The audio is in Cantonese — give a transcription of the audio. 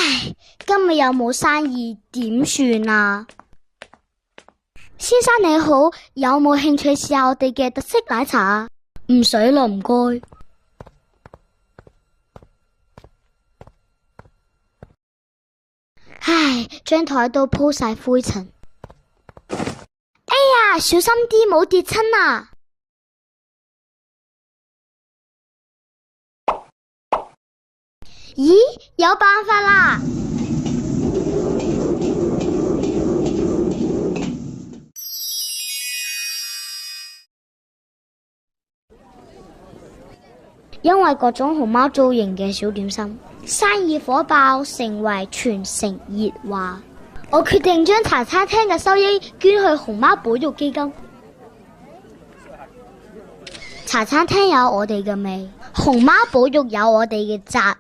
唉，今日又冇生意，點算啊？先生你好，有冇興趣試下我哋嘅特色奶茶？唔使啦，唔該。唉，張台都鋪晒灰塵。哎呀，小心啲，冇跌親啊！咦，有辦法啦！因為各種熊貓造型嘅小點心，生意火爆，成為全城熱話。我決定將茶餐廳嘅收益捐去熊貓保育基金。茶餐廳有我哋嘅味，熊貓保育有我哋嘅責